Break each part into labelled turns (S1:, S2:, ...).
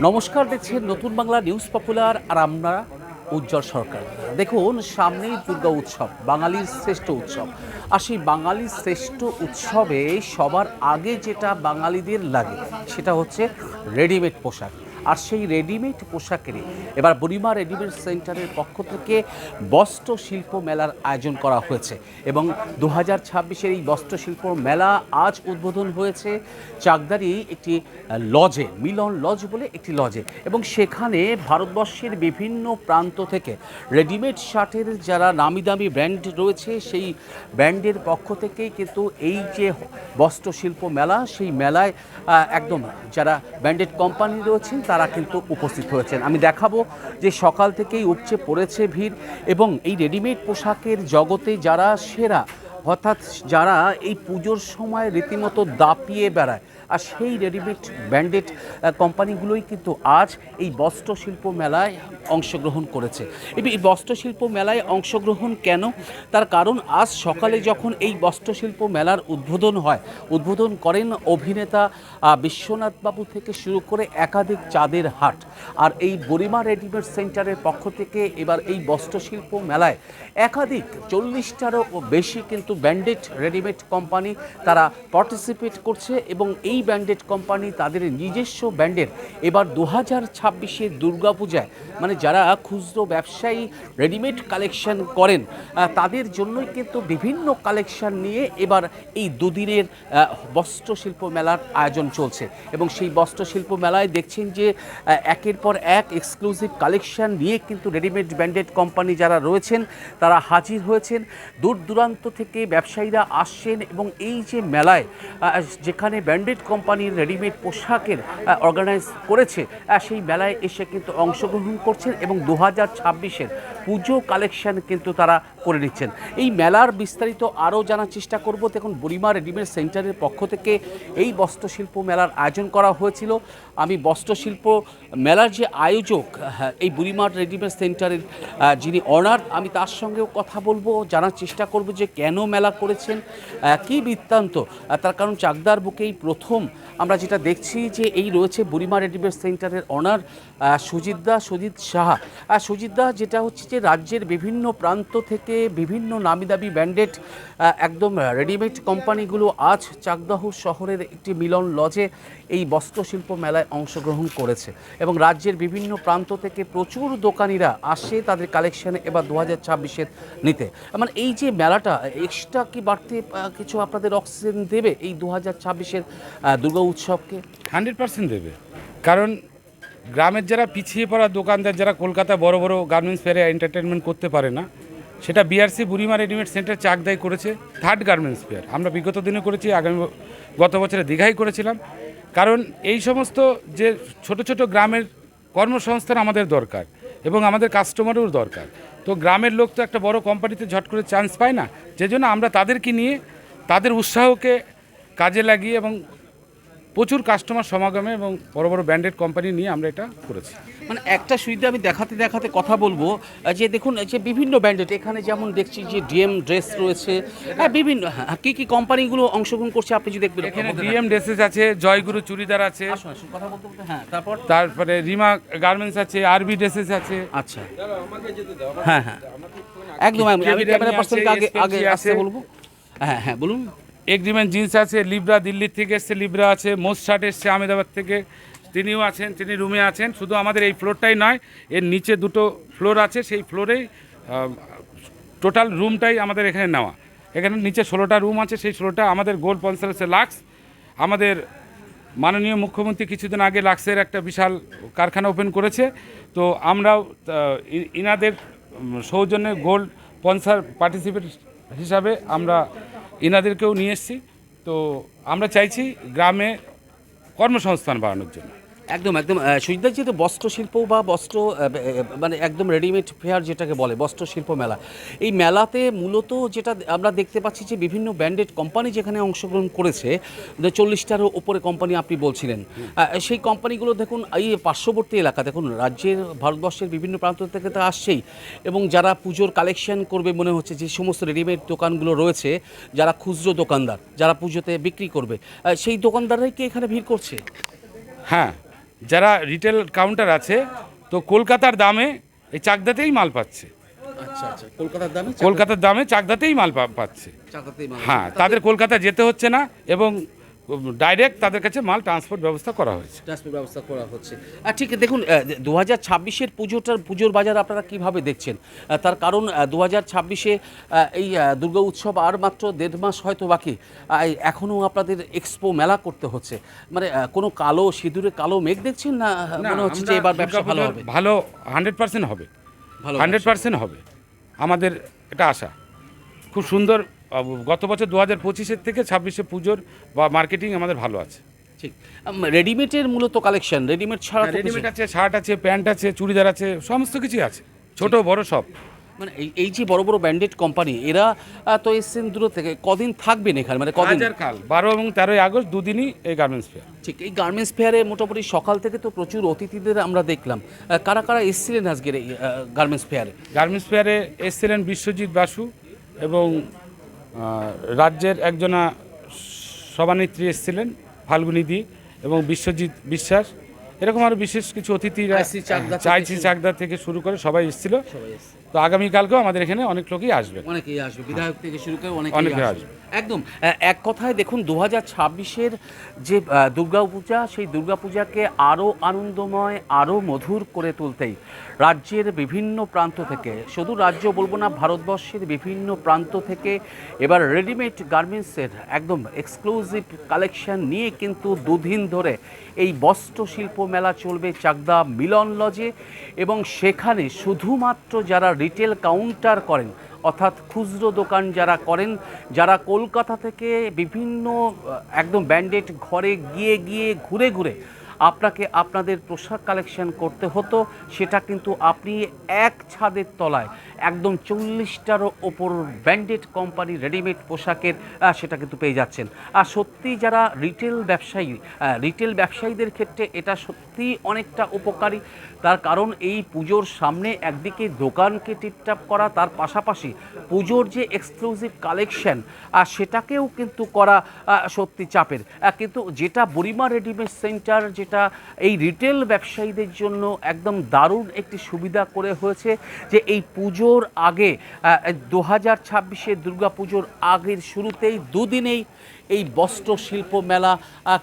S1: নমস্কার, দেখছেন নতুন বাংলা নিউজ পপুলার আর আমরা উজ্জ্বল সরকার। দেখুন, সামনেই দুর্গা উৎসব, বাঙালির শ্রেষ্ঠ উৎসব। আর সেই বাঙালির শ্রেষ্ঠ উৎসবে সবার আগে যেটা বাঙালিদের লাগে সেটা হচ্ছে রেডিমেড পোশাক। আর সেই রেডিমেড পোশাকেরই এবার বুড়িমা রেডিমেড সেন্টারের পক্ষ থেকে বস্ত্র শিল্প মেলার আয়োজন করা হয়েছে এবং 2026-এর এই বস্ত্র শিল্প মেলা আজ উদ্বোধন হয়েছে চাকদারি একটি লজে, মিলন লজ বলে একটি লজে। এবং সেখানে ভারতবর্ষের বিভিন্ন প্রান্ত থেকে রেডিমেড শার্টের যারা নামি দামি ব্র্যান্ড রয়েছে সেই ব্র্যান্ডের পক্ষ থেকেই কিন্তু এই যে বস্ত্র শিল্প মেলা, সেই মেলায় একদম যারা ব্র্যান্ডেড কোম্পানি রয়েছেন তারা কিন্তু উপস্থিত হয়েছেন। আমি দেখাবো যে সকাল থেকেই উপচে পড়েছে ভিড় এবং এই রেডিমেড পোশাকের জগতে যারা সেরা, অর্থাৎ যারা এই পুজোর সময় রীতিমতো দাপিয়ে বেড়ায়, আর সেই রেডিমেড ব্র্যান্ডেড কোম্পানিগুলোই কিন্তু আজ এই বস্ত্রশিল্প মেলায় অংশগ্রহণ করেছে। এই বস্ত্রশিল্প মেলায় অংশগ্রহণ কেন, তার কারণ আজ সকালে যখন এই বস্ত্রশিল্প মেলার উদ্বোধন হয়, উদ্বোধন করেন অভিনেতা বিশ্বনাথবাবু থেকে শুরু করে একাধিক চাঁদের হাট। আর এই বুড়িমা রেডিমেড সেন্টারের পক্ষ থেকে এবার এই বস্ত্রশিল্প মেলায় একাধিক 40টারও বেশি কিন্তু ব্র্যান্ডেড রেডিমেড কোম্পানি তারা পার্টিসিপেট করছে এবং এই ব্র্যান্ডেড কোম্পানি তাদের নিজস্ব ব্র্যান্ডের এবার 2026-এর দুর্গাপূজায়, মানে যারা খুচরো ব্যবসায়ী রেডিমেড কালেকশন করেন তাদের জন্যই কিন্তু বিভিন্ন কালেকশন নিয়ে এবার এই দুদিনের বস্ত্রশিল্প মেলার আয়োজন চলছে। এবং সেই বস্ত্রশিল্প মেলায় দেখছেন যে একের পর এক এক্সক্লুসিভ কালেকশন নিয়ে কিন্তু রেডিমেড ব্র্যান্ডেড কোম্পানি যারা রয়েছেন তারা হাজির হয়েছেন। দূর দূরান্ত থেকে ব্যবসায়ীরা আসছেন এবং এই যে মেলায় যেখানে ব্র্যান্ডেড কোম্পানির রেডিমেড পোশাকের অর্গানাইজ করেছে সেই মেলায় এসে কিন্তু অংশগ্রহণ করছেন এবং 2026-এর পুজো কালেকশন কিন্তু তারা করে নিচ্ছেন। এই মেলার বিস্তারিত আরও জানার চেষ্টা করব। দেখুন, বুড়িমা রেডিমেড সেন্টারের পক্ষ থেকে এই বস্ত্রশিল্প মেলার আয়োজন করা হয়েছিল। আমি বস্ত্রশিল্প মেলার যে আয়োজক, এই বুড়িমা রেডিমেড সেন্টারের যিনি অনার, আমি তার সঙ্গেও কথা বলবো, জানার চেষ্টা করব যে কেন মেলা করেছেন, কী বৃত্তান্ত। তার কারণ চাকদার বুকেই প্রথম আমরা যেটা দেখছি যে এই রয়েছে বুড়িমা রেডিমেড সেন্টারের অনার সুজিত সাহা। সুজিতদা, যেটা হচ্ছে যে রাজ্যের বিভিন্ন প্রান্ত থেকে বিভিন্ন নামিদামি ব্র্যান্ডেড একদম রেডিমেড কোম্পানিগুলো আজ চাকদাহ শহরের একটি মিলন লজে এই বস্ত্রশিল্প মেলায় অংশগ্রহণ করেছে এবং রাজ্যের বিভিন্ন প্রান্ত থেকে প্রচুর দোকানিরা আসে তাদের কালেকশানে এবার 2026-এর নিতে। মানে এই যে মেলাটা এক্সট্রা কি বাড়তি কিছু আপনাদের অক্সিজেন দেবে এই 2026-এর দুর্গা উৎসবকে?
S2: 100% দেবে। কারণ গ্রামের যারা পিছিয়ে পড়া দোকানদার, যারা কলকাতা বড় বড় গার্মেন্টস ফেয়ারে এন্টারটেনমেন্ট করতে পারে না, সেটা বিআরসি বুড়িমা রেডিমেড সেন্টার চাকদাই করেছে। থার্ড গার্মেন্টস ফেয়ার আমরা বিগত দিনে করেছি, গত বছরে দীঘায় করেছিলাম। কারণ এই সমস্ত যে ছোট ছোট গ্রামের কর্মসংস্থান আমাদের দরকার এবং আমাদের কাস্টমারেরও দরকার। তো গ্রামের লোক তো একটা বড় কোম্পানিতে ঝট করে চান্স পায় না, যে জন্য আমরা তাদেরকে নিয়ে তাদের উৎসাহকে কাজে লাগিয়ে এবং প্রচুর কাস্টমার সমাগমে এবং বড় বড় ব্র্যান্ডেড কোম্পানি নিয়ে আমরা এটা করেছি।
S1: মানে একটা সুবিধা আমি দেখাতে কথা বলবো যে দেখুন, যে বিভিন্ন ব্র্যান্ডেড এখানে যেমন দেখছি যে ডিএম ড্রেস রয়েছে, বিভিন্ন কী কোম্পানিগুলো অংশগ্রহণ করছে আপনি যদি দেখবেন।
S2: এখানে ডিএম ড্রেসেস আছে, জয়গুরু চুড়িদার আছে,
S1: কথা বলতে
S2: তারপরে রিমা গার্মেন্টস আছে, আরবি ড্রেসেস আছে।
S1: আচ্ছা, হ্যাঁ, একদম আমি ক্যামেরা পার্সনকে আগে আসতে বলবো। হ্যাঁ, বলুন।
S2: এগ্রিমেন্ট জিন্স আছে, লিব্রা দিল্লির থেকে এসছে, লিব্রা আছে, মোস্ট শার্ট এসছে আহমেদাবাদ থেকে, তিনিও আছেন, তিনি রুমে আছেন। শুধু আমাদের এই ফ্লোরটাই নয়, এর নিচে দুটো ফ্লোর আছে, সেই ফ্লোরেই টোটাল রুমটাই আমাদের এখানে নেওয়া। এখানে নিচে 16টা রুম আছে, সেই 16টা আমাদের গোল্ড স্পন্সর আছে লাক্স। আমাদের মাননীয় মুখ্যমন্ত্রী কিছুদিন আগে লাক্সের একটা বিশাল কারখানা ওপেন করেছে, তো আমরাও ইনাদের সৌজন্যে গোল্ড স্পন্সর পার্টিসিপেট হিসাবে আমরা ইনাদেরকেও নিয়ে এসেছি। তো আমরা চাইছি গ্রামে কর্মসংস্থান বাড়ানোর জন্য।
S1: একদম সুজিতদা, যেহেতু বস্ত্রশিল্প বা বস্ত্র মানে একদম রেডিমেড ফেয়ার যেটাকে বলে বস্ত্রশিল্প মেলা, এই মেলাতে মূলত যেটা আমরা দেখতে পাচ্ছি যে বিভিন্ন ব্র্যান্ডেড কোম্পানি যেখানে অংশগ্রহণ করেছে, 40টারও ওপরে কোম্পানি আপনি বলছিলেন, সেই কোম্পানিগুলো দেখুন এই পার্শ্ববর্তী এলাকা, দেখুন রাজ্যের ভারতবর্ষের বিভিন্ন প্রান্ত থেকে তো আসছেই এবং যারা পুজোর কালেকশন করবে মনে হচ্ছে, যে সমস্ত রেডিমেড দোকানগুলো রয়েছে, যারা খুচরো দোকানদার যারা পুজোতে বিক্রি করবে, সেই দোকানদাররাই কি এখানে ভিড় করছে?
S2: হ্যাঁ, যারা রিটেল কাউন্টার আছে তো কলকাতার দামে এই চাকদাতেই মাল পাচ্ছে,
S1: আচ্ছা আচ্ছা,
S2: কলকাতার দামে চাকদাতেই মাল পাচ্ছে। হ্যাঁ, তাদের কলকাতা যেতে হচ্ছে না এবং ডাইরেক্ট তাদের কাছে মাল ট্রান্সপোর্ট ব্যবস্থা করা হয়েছে।
S1: ট্রান্সপোর্ট ব্যবস্থা করা হচ্ছে। আর ঠিক দেখুন 2026-এর পুজোর বাজার আপনারা কিভাবে দেখছেন? তার কারণ 2026-এ এই দুর্গা উৎসব আর মাত্র 1.5 মাস হয়তো বাকি, এখনও আপনাদের এক্সপো মেলা করতে হচ্ছে, মানে কোনো কালো সিঁদুরে কালো মেঘ দেখছেন না? মনে হচ্ছে যে এবার ব্যবসা ভালো হবে?
S2: ভালো 100% হবে, 100% হবে, আমাদের এটা আশা। খুব সুন্দর। গত বছর 2025-এর থেকে 26-এ পুজোর বা মার্কেটিং আমাদের ভালো আছে।
S1: ঠিক, রেডিমেডের মূলত কালেকশন, রেডিমেড ছাড়া
S2: রেডিমেড আছে, শার্ট আছে, প্যান্ট আছে, চুড়িদার আছে, সমস্ত কিছুই আছে, ছোট বড় সব।
S1: মানে এই যে বড় বড় ব্র্যান্ডেড কোম্পানি, এরা তো এসছেন দূর থেকে, কদিন থাকবেন এখানে, মানে কদিন?
S2: কাল 12 এবং 13 আগস্ট দুদিনই এই গার্মেন্টস ফেয়ার।
S1: ঠিক, এই গার্মেন্টস ফেয়ারে মোটামুটি সকাল থেকে তো প্রচুর অতিথিদের আমরা দেখলাম। কারা কারা এসেছিলেন আজকের এই গার্মেন্টস ফেয়ারে?
S2: গার্মেন্টস ফেয়ারে এসছিলেন বিশ্বজিৎ বাসু এবং রাজ্যের একজনা সভানেত্রী এসেছিলেন ফাল্গুনি দি এবং বিশ্বজিৎ বিশ্বাস, এরকম আরও বিশেষ কিছু অতিথিরা, চাইছি চাকদা থেকে শুরু করে সবাই এসেছিল। তো আগামীকালকেও আমাদের এখানে অনেক লোকই আসবে,
S1: অনেকেই আসবে, বিধায়ক থেকে শুরু করে অনেকেই আসবে। একদম এক কথায় দেখুন 2026-এর যে দুর্গাপূজা, সেই দুর্গাপূজাকে আরও আনন্দময়, আরও মধুর করে তুলতেই রাজ্যের বিভিন্ন প্রান্ত থেকে, শুধু রাজ্য বলবো না, ভারতবর্ষের বিভিন্ন প্রান্ত থেকে এবার রেডিমেড গার্মেন্টসের একদম এক্সক্লুসিভ কালেকশন নিয়ে কিন্তু দুদিন ধরে এই বস্ত্র শিল্প মেলা চলবে চাকদা মিলন লজে। এবং সেখানে শুধুমাত্র যারা রিটেল কাউন্টার করেন, অর্থাৎ খুচরো দোকান যারা করেন, যারা কলকাতা থেকে বিভিন্ন একদম ব্র্যান্ডেড ঘরে গিয়ে ঘুরে ঘুরে আপনাকে আপনাদের পোশাক কালেকশন করতে হতো, সেটা কিন্তু আপনি এক ছাদের তলায় একদম 40টারও ওপর ব্র্যান্ডেড কোম্পানি রেডিমেড পোশাকের সেটা কিন্তু পেয়ে যাচ্ছেন। আর সত্যি যারা রিটেল ব্যবসায়ীদের ক্ষেত্রে এটা সত্যি অনেকটা উপকারী। তার কারণ এই পুজোর সামনে একদিকে দোকানকে টিপটাপ করা, তার পাশাপাশি পুজোর যে এক্সক্লুসিভ কালেকশন সেটাকেও কিন্তু করা সত্যি চাপের। কিন্তু যেটা বুড়িমা রেডিমেড সেন্টার, যেটা এই রিটেল ব্যবসায়ীদের জন্য একদম দারুণ একটি সুবিধা করে হয়েছে, যে এই পুজোর আগে 2026-এর দুর্গাপুজোর আগের শুরুতেই দুদিনেই এই বস্ত্র শিল্প মেলা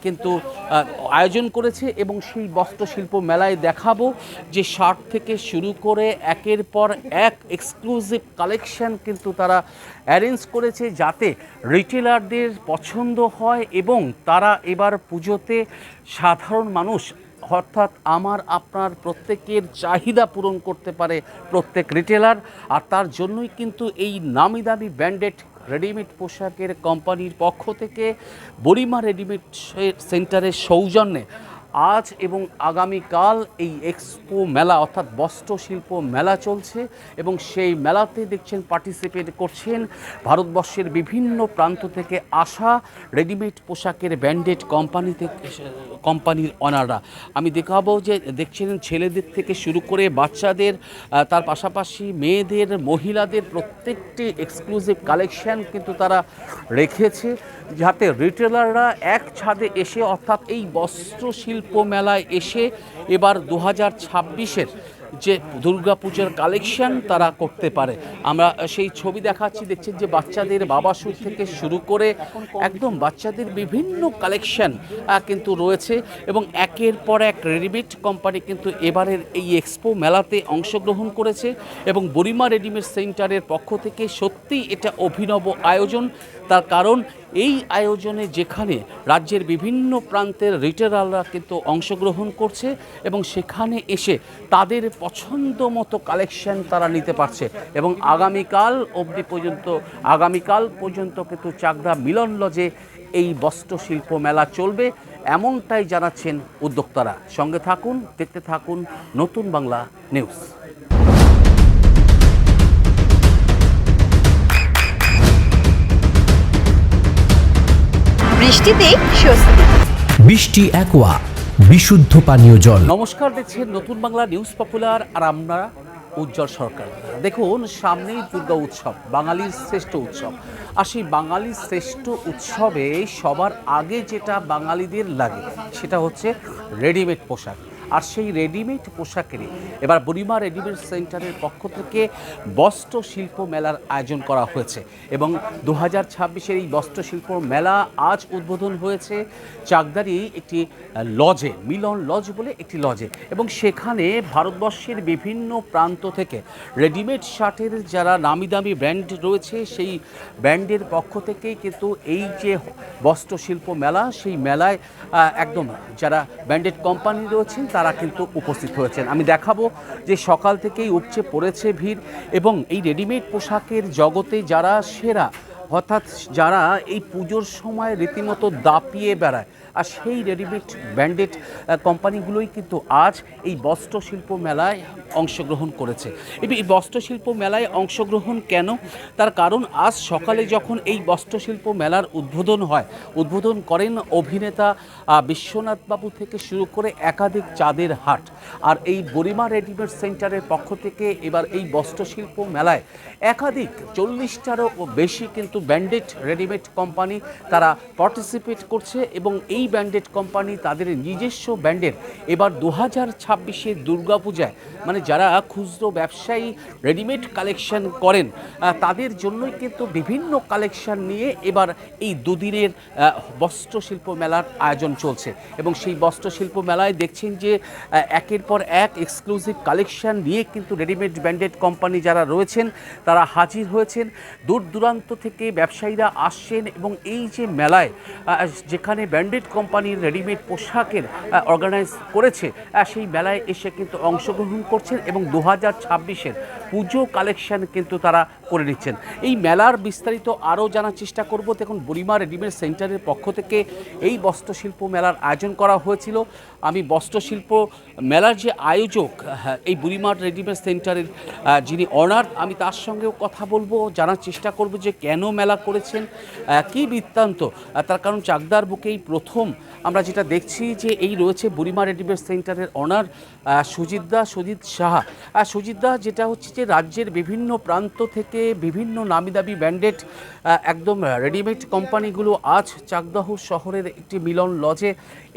S1: কিন্তু আয়োজন করেছে। এবং সেই বস্ত্র শিল্প মেলায় দেখাবো যে শার্ট থেকে শুরু করে একের পর এক এক্সক্লুসিভ কালেকশন কিন্তু তারা অ্যারেঞ্জ করেছে, যাতে রিটেলারদের পছন্দ হয় এবং তারা এবার পুজোতে সাধারণ মানুষ, অর্থাৎ আমার আপনার প্রত্যেকের চাহিদা পূরণ করতে পারে প্রত্যেক রিটেলার। আর তার জন্যই কিন্তু এই নামি দামি ব্র্যান্ডেড রেডিমেড পোশাকের কোম্পানির পক্ষ থেকে বুড়িমা রেডিমেড সেন্টারের সৌজন্যে আজ এবং আগামীকাল এই এক্সপো মেলা, অর্থাৎ বস্ত্র শিল্প মেলা চলছে। এবং সেই মেলাতে দেখছেন পার্টিসিপেট করছেন ভারতবর্ষের বিভিন্ন প্রান্ত থেকে আসা রেডিমেড পোশাকের ব্র্যান্ডেড কোম্পানির অনাররা। আমি দেখাবো যে দেখছেন ছেলেদের থেকে শুরু করে বাচ্চাদের, তার পাশাপাশি মেয়েদের, মহিলাদের প্রত্যেকটি এক্সক্লুসিভ কালেকশন কিন্তু তারা রেখেছে, যাতে রিটেলাররা এক ছাদে এসে, অর্থাৎ এই বস্ত্র শিল্প মেলায় এসে এবার 2026-এর যে দুর্গাপূজার কালেকশন তারা করতে পারে। আমরা সেই ছবি দেখাচ্ছি, দেখছেন যে বাচ্চাদের বাবা স্যুট থেকে শুরু করে একদম বাচ্চাদের বিভিন্ন কালেকশন কিন্তু রয়েছে। এবং একের পর এক রেডিমেড কোম্পানি কিন্তু এবারের এই এক্সপো মেলাতে অংশগ্রহণ করেছে। এবং বুড়িমা রেডিমেড সেন্টারের পক্ষ থেকে সত্যিই এটা অভিনব আয়োজন। তার কারণ এই আয়োজনে যেখানে রাজ্যের বিভিন্ন প্রান্তের রিটেলাররা কিন্তু অংশগ্রহণ করছে এবং সেখানে এসে তাদের পছন্দ মতো কালেকশন তারা নিতে পারছে। এবং আগামীকাল পর্যন্ত কিন্তু চাকদা মিলন লজে এই বস্ত্র শিল্প মেলা চলবে, এমনটাই জানাচ্ছেন উদ্যোক্তারা। সঙ্গে থাকুন, দেখতে থাকুন নতুন বাংলা নিউজ।
S3: বৃষ্টিতে স্বস্তি।
S4: বৃষ্টি অ্যাকোয়া, বিশুদ্ধ পানীয় জল।
S1: নমস্কার, দেখছেন নতুন বাংলা নিউজ পপুলার, আর আমরা উজ্জ্বল সরকার। দেখুন সামনেই দুর্গা উৎসব, বাঙালির শ্রেষ্ঠ উৎসব। আর সেই বাঙালির শ্রেষ্ঠ উৎসবে সবার আগে যেটা বাঙালিদের লাগে সেটা হচ্ছে রেডিমেড পোশাক। আর সেই রেডিমেড পোশাকেরই এবার বুড়িমা রেডিমেড সেন্টারের পক্ষ থেকে বস্ত্র শিল্প মেলার আয়োজন করা হয়েছে এবং 2026-এর এই বস্ত্র শিল্প মেলা আজ উদ্বোধন হয়েছে চাকদারি একটি লজে, মিলন লজ বলে একটি লজে, এবং সেখানে ভারতবর্ষের বিভিন্ন প্রান্ত থেকে রেডিমেড শার্টের যারা নামি দামি ব্র্যান্ড রয়েছে সেই ব্র্যান্ডের পক্ষ থেকেই কিন্তু এই যে বস্ত্র শিল্প মেলা, সেই মেলায় একদম যারা ব্র্যান্ডেড কোম্পানি রয়েছেন তারা কিন্তু উপস্থিত হয়েছেন। আমি দেখাবো যে সকাল থেকেই উপচে পড়েছে ভিড় এবং এই রেডিমেড পোশাকের জগতে যারা সেরা, অর্থাৎ যারা এই পুজোর সময় রীতিমতো দাপিয়ে বেড়ায়, আর সেই রেডিমেড ব্র্যান্ডেড কোম্পানিগুলোই কিন্তু আজ এই বস্ত্র শিল্প মেলায় অংশগ্রহণ করেছে। এই বস্ত্র শিল্প মেলায় অংশগ্রহণ কেন, তার কারণ আজ সকালে যখন এই বস্ত্র শিল্প মেলার উদ্বোধন হয়, উদ্বোধন করেন অভিনেতা বিশ্বনাথ বাবু থেকে শুরু করে একাধিক চাঁদের হাট। আর এই বুড়িমা রেডিমেড সেন্টারের পক্ষ থেকে এবার এই বস্ত্র শিল্প মেলায় একাধিক 40টারও বেশি কিন্তু ব্র্যান্ডেড রেডিমেড কোম্পানি তারা পার্টিসিপেট করছে এবং এই ব্র্যান্ডেড কোম্পানি তাদের নিজস্ব ব্র্যান্ডের এবার 2026-এর দুর্গাপূজায়, মানে যারা খুচরো ব্যবসায়ী রেডিমেড কালেকশন করেন তাদের জন্যই কিন্তু বিভিন্ন কালেকশন নিয়ে এবার এই দুদিনের বস্ত্র শিল্প মেলার আয়োজন চলছে এবং সেই বস্ত্র শিল্প মেলায় দেখছেন যে একের পর এক এক্সক্লুসিভ কালেকশন নিয়ে কিন্তু রেডিমেড ব্র্যান্ডেড কোম্পানি যারা রয়েছেন তারা হাজির হয়েছেন। দূর দূরান্ত থেকে ব্যবসায়ীরা আসছেন এবং এই যে মেলায় যেখানে ব্র্যান্ডেড কোম্পানির রেডিমেড পোশাকের অর্গানাইজ করেছে সেই মেলায় এসে কিন্তু অংশগ্রহণ করছেন এবং 2026-এর পুজো কালেকশন কিন্তু তারা করে নিচ্ছেন। এই মেলার বিস্তারিত আরও জানার চেষ্টা করব। দেখুন, বুড়িমা রেডিমেড সেন্টারের পক্ষ থেকে এই বস্ত্রশিল্প মেলার আয়োজন করা হয়েছিল। আমি বস্ত্রশিল্প মেলার যে আয়োজক এই বুড়িমা রেডিমেড সেন্টারের যিনি অনার, আমি তার সঙ্গেও কথা বলবো, জানার চেষ্টা করব যে কেন মেলা করেছেন, কী বৃত্তান্ত। তার কারণ চাকদার বুকেই প্রথম আমরা যেটা দেখছি যে এই রয়েছে বুড়িমা রেডিমেড সেন্টারের অনার সুজিত সাহা। সুজিতদা, যেটা হচ্ছে যে রাজ্যের বিভিন্ন প্রান্ত থেকে বিভিন্ন নামিদামি ব্র্যান্ডেড একদম রেডিমেড কোম্পানিগুলো আজ চাকদাহ শহরের একটি মিলন লজে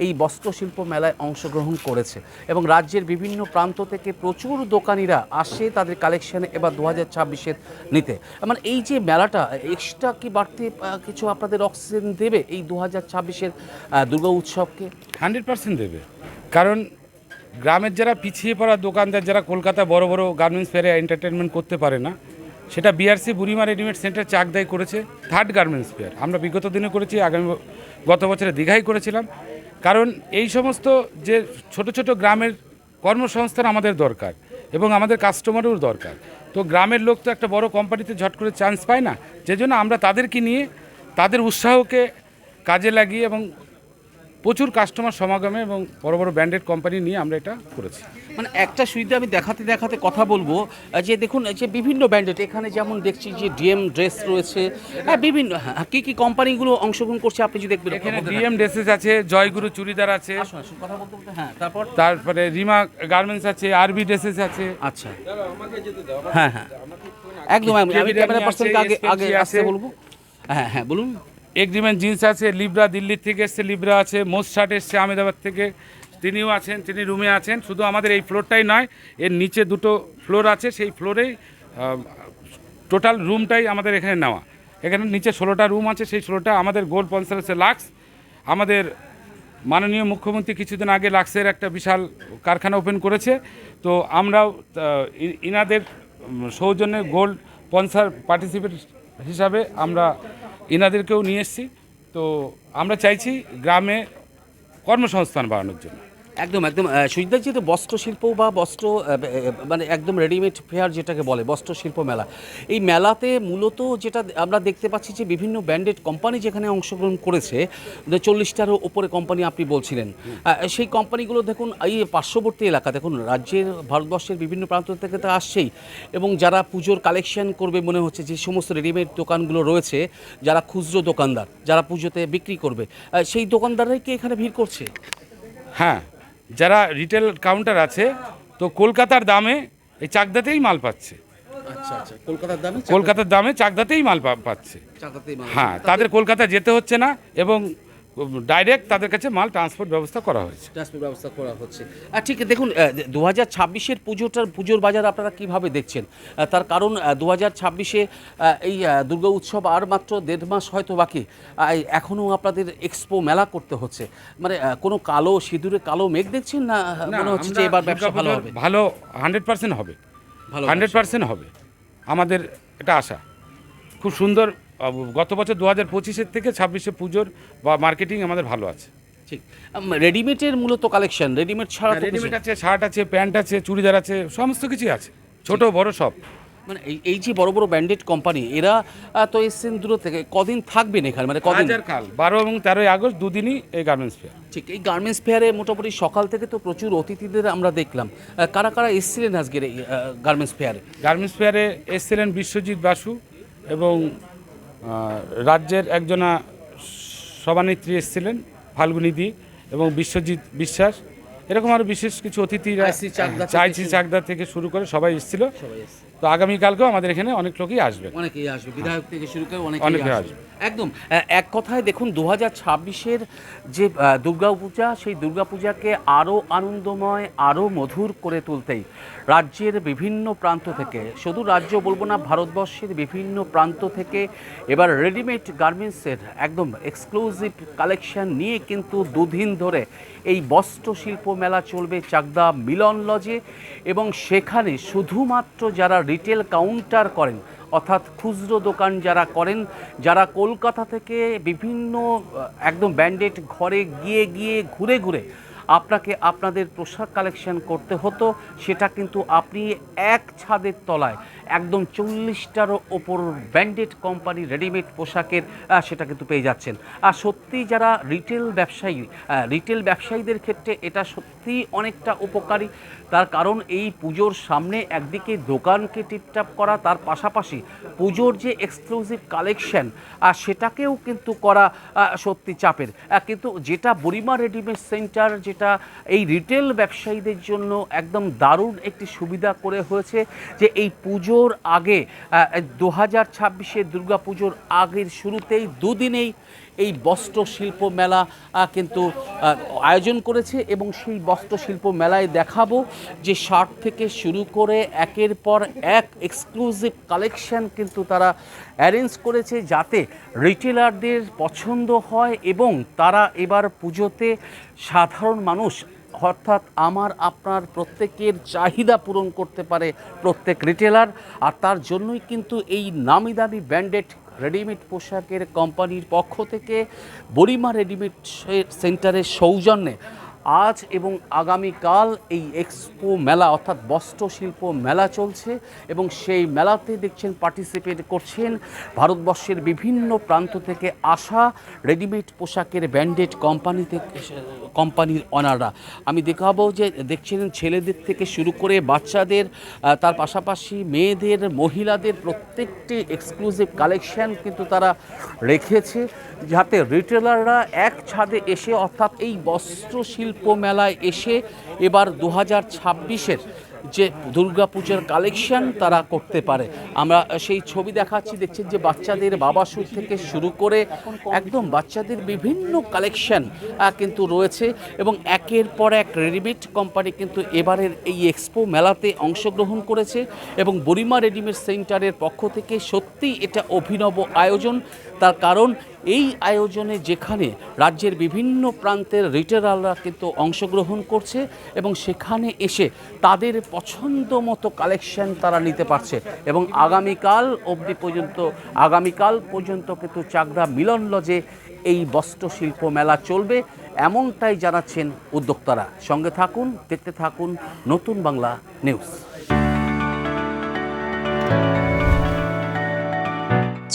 S1: এই বস্ত্রশিল্প মেলায় অংশগ্রহণ করেছে এবং রাজ্যের বিভিন্ন প্রান্ত থেকে প্রচুর দোকানিরা আসে তাদের কালেকশানে এবার 2026-এর নিতে। মানে এই যে মেলাটা এক্সট্রা কি বাড়তি কিছু আপনাদের অক্সিজেন দেবে এই 2026-এর দুর্গা উৎসবকে?
S2: 100% দেবে, কারণ গ্রামের যারা পিছিয়ে পড়া দোকানদার, যারা কলকাতা বড় বড় গার্মেন্টস ফেয়ারে এন্টারটেনমেন্ট করতে পারে না, সেটা বিআরসি বুড়িমা রেডিমেড সেন্টার চাকদায় করেছে 3rd গার্মেন্টস ফেয়ার। আমরা বিগত দিনে করেছি, গত বছরে দীঘায় করেছিলাম। কারণ এই সমস্ত যে ছোট ছোট গ্রামের কর্মসংস্থান আমাদের দরকার এবং আমাদের কাস্টমারেরও দরকার। তো গ্রামের লোক তো একটা বড় কোম্পানিতে ঝট করে চান্স পায় না, যে জন্য আমরা তাদেরকে নিয়ে তাদের উৎসাহকে কাজে লাগিয়ে এবং প্রচুর কাস্টমার সমাগমে এবং বড় বড় ব্র্যান্ডেড কোম্পানি নিয়ে আমরা এটা করেছি।
S1: মানে একটা সুবিধা আমি দেখাতে কথা বলবো যে দেখুন যে বিভিন্ন ব্র্যান্ডেড এখানে যেমন দেখছি যে ডিএম ড্রেস রয়েছে, বিভিন্ন কি কোম্পানিগুলো অংশগ্রহণ করছে আপনি যদি দেখবেন।
S2: এখানে ডিএম ড্রেসেস আছে, জয়গুরু চুড়িদার আছে,
S1: কথা বলতে হ্যাঁ,
S2: তারপরে রিমা গার্মেন্টস আছে, আরবি ড্রেসেস আছে।
S1: আচ্ছা, হ্যাঁ একদম। আমি ক্যামেরা পার্সনকে আগে আসতে বলবো। হ্যাঁ বলুন।
S2: এগ্রিমেন্ট জিন্স আছে, লিব্রা দিল্লির থেকে এসছে, লিব্রা আছে, মোস্ট শার্ট এসছে আহমেদাবাদ থেকে, তিনিও আছেন, তিনি রুমে আছেন। শুধু আমাদের এই ফ্লোরটাই নয়, এর নিচে 2টো ফ্লোর আছে, সেই ফ্লোরেই টোটাল রুমটাই আমাদের এখানে নেওয়া। এখানে নিচে 16টা রুম আছে, সেই 16টা আমাদের গোল্ড স্পন্সর আছে লাক্স। আমাদের মাননীয় মুখ্যমন্ত্রী কিছুদিন আগে লাক্সের একটা বিশাল কারখানা ওপেন করেছে, তো আমরাও ইনাদের সৌজন্যে গোল্ড স্পন্সর পার্টিসিপেট হিসাবে আমরা ইনাদেরকেও নিয়ে এসেছি। তো আমরা চাইছি গ্রামে কর্মসংস্থান বাড়ানোর জন্য।
S1: একদম সুজিতদা, যেহেতু বস্ত্রশিল্প বা বস্ত্র মানে একদম রেডিমেড ফেয়ার যেটাকে বলে বস্ত্রশিল্প মেলা, এই মেলাতে মূলত যেটা আমরা দেখতে পাচ্ছি যে বিভিন্ন ব্র্যান্ডেড কোম্পানি যেখানে অংশগ্রহণ করেছে, 40টারও ওপরে কোম্পানি আপনি বলছিলেন, সেই কোম্পানিগুলো দেখুন এই পার্শ্ববর্তী এলাকা, দেখুন রাজ্যের ভারতবর্ষের বিভিন্ন প্রান্ত থেকে তো আসছেই এবং যারা পুজোর কালেকশন করবে মনে হচ্ছে যে সমস্ত রেডিমেড দোকানগুলো রয়েছে, যারা খুচরো দোকানদার যারা পুজোতে বিক্রি করবে, সেই দোকানদাররাই কি এখানে ভিড় করছে?
S2: হ্যাঁ, যারা রিটেল কাউন্টার আছে, তো কলকাতার দামে এই চাকদাতেই মাল পাচ্ছে।
S1: আচ্ছা,
S2: কলকাতার দামে চাকদাতেই মাল পাচ্ছে। হ্যাঁ, তাদের কলকাতা যেতে হচ্ছে না এবং ডাইরেক্ট তাদের কাছে মাল ট্রান্সপোর্ট ব্যবস্থা করা হয়েছে।
S1: ট্রান্সপোর্ট ব্যবস্থা করা হচ্ছে। ঠিক দেখুন 2026-এর পুজোর বাজার আপনারা কিভাবে দেখছেন? তার কারণ 2026-এ এই দুর্গা উৎসব আর মাত্র 1.5 মাস হয়তো বাকি, এখনও আপনাদের এক্সপো মেলা করতে হচ্ছে, মানে কোনো সিঁদুরে কালো মেঘ দেখছেন না? মনে হচ্ছে যে এবার ব্যবসা ভালো হবে?
S2: ভালো 100% হবে,
S1: ভালো
S2: 100% হবে, আমাদের এটা আশা। খুব সুন্দর। গত বছর 2025-এর থেকে 26-এ পুজোর বা মার্কেটিং আমাদের ভালো আছে।
S1: ঠিক। রেডিমেডের মূলত কালেকশন, রেডিমেড ছাড়া তো
S2: রেডিমেড আছে, শার্ট আছে, প্যান্ট আছে, চুড়িদার আছে, সমস্ত কিছুই আছে, ছোট বড় সব।
S1: মানে এই যে বড় বড় ব্র্যান্ডেড কোম্পানি, এরা তো এসছেন দূর থেকে, কদিন থাকবেন এখানে, মানে কদিন?
S2: কাল 12 এবং 13 আগস্ট দুদিনই এই গার্মেন্টস ফেয়ার।
S1: ঠিক, এই গার্মেন্টস ফেয়ারে মোটামুটি সকাল থেকে তো প্রচুর অতিথিদের আমরা দেখলাম। কারা কারা এসছিলেন আজকের এই গার্মেন্টস ফেয়ারে?
S2: গার্মেন্টস ফেয়ারে এসছিলেন বিশ্বজিৎ বাসু এবং রাজ্যের একজনা সভানেত্রী এসছিলেন ফাল্গুনি দি এবং বিশ্বজিৎ বিশ্বাস, এরকম আরও বিশেষ কিছু অতিথিরা, চাইছি চাকদা থেকে শুরু করে সবাই এসেছিল। তো আগামীকালকেও আমাদের এখানে অনেক লোকই আসবে,
S1: অনেকেই আসবে, বিধায়ক থেকে শুরু করে
S2: অনেকেই আসবে।
S1: একদম এক কথায় দেখুন 2026-এর যে দুর্গাপূজা, সেই দুর্গাপূজাকে আরও আনন্দময়, আরও মধুর করে তুলতেই রাজ্যের বিভিন্ন প্রান্ত থেকে, শুধু রাজ্য বলবো না, ভারতবর্ষের বিভিন্ন প্রান্ত থেকে এবার রেডিমেড গার্মেন্টসের একদম এক্সক্লুসিভ কালেকশন নিয়ে কিন্তু দুদিন ধরে এই বস্ত্র শিল্প মেলা চলবে চাকদা মিলন লজে। এবং সেখানে শুধুমাত্র যারা রিটেল কাউন্টার করেন, অর্থাৎ খুচরো দোকান যারা করেন, যারা কলকাতা থেকে বিভিন্ন একদম ব্র্যান্ডেড ঘরে গিয়ে ঘুরে আপনাকে আপনাদের পোশাক কালেকশন করতে হতো, সেটা কিন্তু আপনি এক ছাদের তলায় একদম 40টারও ওপর ব্র্যান্ডেড কোম্পানি রেডিমেড পোশাকের সেটা কিন্তু পেয়ে যাচ্ছেন। আর সত্যি যারা রিটেল ব্যবসায়ীদের ক্ষেত্রে এটা সত্যি অনেকটা উপকারী। তার কারণ এই পুজোর সামনে একদিকে দোকানকে টিপটাপ করা, তার পাশাপাশি পুজোর যে এক্সক্লুসিভ কালেকশন সেটাকেও কিন্তু করা সত্যি চাপের। কিন্তু যেটা বুড়িমা রেডিমেড সেন্টার, যেটা এই রিটেল ব্যবসায়ীদের জন্য একদম দারুণ একটি সুবিধা করে হয়েছে, যে এই পুজোর আগে 2026-এর দুর্গাপুজোর আগের শুরুতেই দুদিনেই এই বস্ত্র শিল্প মেলা কিন্তু আয়োজন করেছে। এবং সেই বস্ত্র শিল্প মেলায় দেখাবো যে শার্ট থেকে শুরু করে একের পর এক এক্সক্লুসিভ কালেকশন কিন্তু তারা অ্যারেঞ্জ করেছে, যাতে রিটেলারদের পছন্দ হয় এবং তারা এবার পুজোতে সাধারণ মানুষ, অর্থাৎ আমার আপনার প্রত্যেকের চাহিদা পূরণ করতে পারে প্রত্যেক রিটেলার। আর তার জন্যই কিন্তু এই নামি দামি ব্র্যান্ডেড রেডিমেড পোশাকের কোম্পানির পক্ষ থেকে বুড়িমা রেডিমেড সেন্টারের সৌজন্যে আজ এবং আগামীকাল এই এক্সপো মেলা, অর্থাৎ বস্ত্র শিল্প মেলা চলছে। এবং সেই মেলাতে দেখছেন পার্টিসিপেট করছেন ভারতবর্ষের বিভিন্ন প্রান্ত থেকে আসা রেডিমেড পোশাকের ব্র্যান্ডেড কোম্পানির অনাররা। আমি দেখাবো যে দেখছিলেন ছেলেদের থেকে শুরু করে বাচ্চাদের, তার পাশাপাশি মেয়েদের, মহিলাদের প্রত্যেকটি এক্সক্লুসিভ কালেকশন কিন্তু তারা রেখেছে, যাতে রিটেলাররা এক ছাদে এসে, অর্থাৎ এই বস্ত্র শিল্প মেলায় এসে এবার 2026-এর যে দুর্গাপূজার কালেকশন তারা করতে পারে। আমরা সেই ছবি দেখাচ্ছি, দেখছেন যে বাচ্চাদের বাবা স্যুট থেকে শুরু করে একদম বাচ্চাদের বিভিন্ন কালেকশন কিন্তু রয়েছে। এবং একের পর এক রেডিমেড কোম্পানি কিন্তু এবারের এই এক্সপো মেলাতে অংশগ্রহণ করেছে। এবং বুড়িমা রেডিমেড সেন্টারের পক্ষ থেকে সত্যিই এটা অভিনব আয়োজন। তার কারণ এই আয়োজনে যেখানে রাজ্যের বিভিন্ন প্রান্তের রিটেলাররা কিন্তু অংশগ্রহণ করছে এবং সেখানে এসে তাদের পছন্দ মতো কালেকশন তারা নিতে পারছে। এবং আগামীকাল পর্যন্ত কিন্তু চাকদা মিলন লজে এই বস্ত্র শিল্প মেলা চলবে, এমনটাই জানাচ্ছেন উদ্যোক্তারা। সঙ্গে থাকুন, দেখতে থাকুন নতুন বাংলা নিউজ।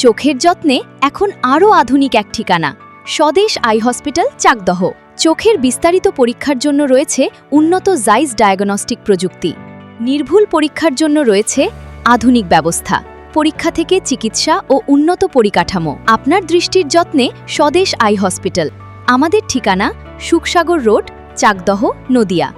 S3: চোখের যত্নে এখন আরও আধুনিক এক ঠিকানা, স্বদেশ আই হসপিটাল, চাকদহ। চোখের বিস্তারিত পরীক্ষার জন্য রয়েছে উন্নত জাইস ডায়াগনস্টিক প্রযুক্তি। নির্ভুল পরীক্ষার জন্য রয়েছে আধুনিক ব্যবস্থা, পরীক্ষা থেকে চিকিৎসা ও উন্নত পরিকাঠামো। আপনার দৃষ্টির যত্নে স্বদেশ আই হসপিটাল। আমাদের ঠিকানা সুখসাগর রোড, চাকদহ, নদিয়া।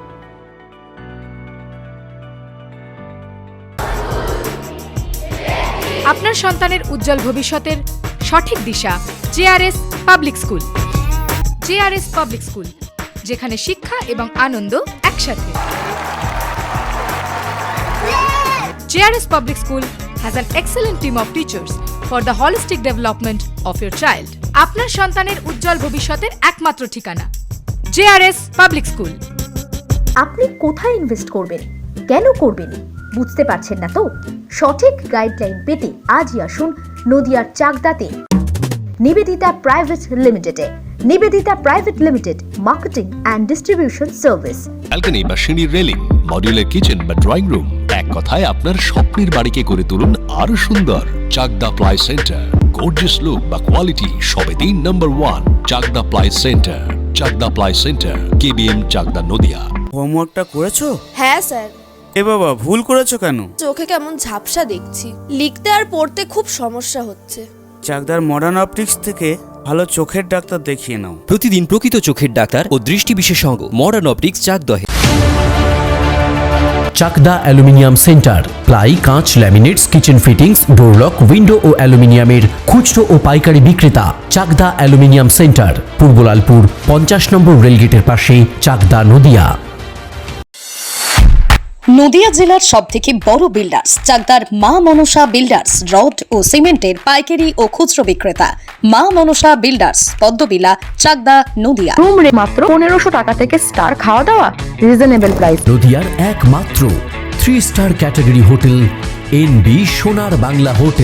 S5: আপনার সন্তানের উজ্জ্বল ভবিষ্যতের সঠিক দিশা JRS public school. JRS public school, যেখানে শিক্ষা এবং আনন্দ একসাথে। JRS public school has an excellent team of teachers for the holistic development of your child. আপনার সন্তানের উজ্জ্বল ভবিষ্যতের একমাত্র ঠিকানা জেআরএস পাবলিক স্কুল।
S6: আপনি কোথায় ইনভেস্ট করবেন, কেন করবেন, বুঝতে পারছেন না তো? সঠিক গাইডলাইন পেতে আজই আসুন নদিয়ার চাকদাতে নিবেদিতা প্রাইভেট লিমিটেডে। Nivedita private limited, marketing and distribution service.
S7: Balcony বা সিঁড়ির রেলিং, মডিউলার কিচেন বা ড্রয়িং রুম, এক কথায় আপনার স্বপ্নের বাড়িকে করে তুলুন আরো সুন্দর। Chakdah ply centre, gorgeous look বা কোয়ালিটি সবে দিন number 1। Chakdah ply centre, Chakdah ply centre, KBM, Chakdah, Nadia.
S8: হোমওয়ার্কটা করেছো?
S9: হ্যাঁ স্যার।
S8: এ বাবা, ভুল করেছো কেন?
S9: চোখে কেমন ঝাপসা দেখছি, লিখতে আর পড়তে খুব সমস্যা হচ্ছে।
S8: চাকদার মডার্ন অপটিক্স থেকে ভালো চোখের ডাক্তার দেখিয়ে নাও।
S4: প্রতিদিন প্রকৃত চোখের ডাক্তার ও দৃষ্টি বিশেষজ্ঞ মডার্ন অপটিক্স চাকদহে। চাকদা অ্যালুমিনিয়াম সেন্টার, প্লাই, কাঁচ, laminates, kitchen fittings, door lock, window ও অ্যালুমিনিয়ামের খুচরো ও পাইকারি বিক্রেতা। চাকদা অ্যালুমিনিয়াম সেন্টার, পূর্বলালপুর 50 নম্বর রেলগেটের পাশে, চাকদা, নদিয়া।
S10: নদিয়া জেলার সবথেকে বড় বিল্ডার্স চাকদার মা মনসা বিল্ডার্স, রড ও সিমেন্টের পাইকারি ও খুচরো বিক্রেতা। মা মনসা বিল্ডার্স, পদ্মবিলা, চাকদা, নদিয়া।
S6: রুম রে মাত্র 1500 টাকা থেকে স্টার, খাওয়া দাওয়া রিজনেবল প্রাইস।
S4: নদিয়ার একমাত্র 3 স্টার ক্যাটাগরি হোটেল NB সোনার বাংলা হোটেল।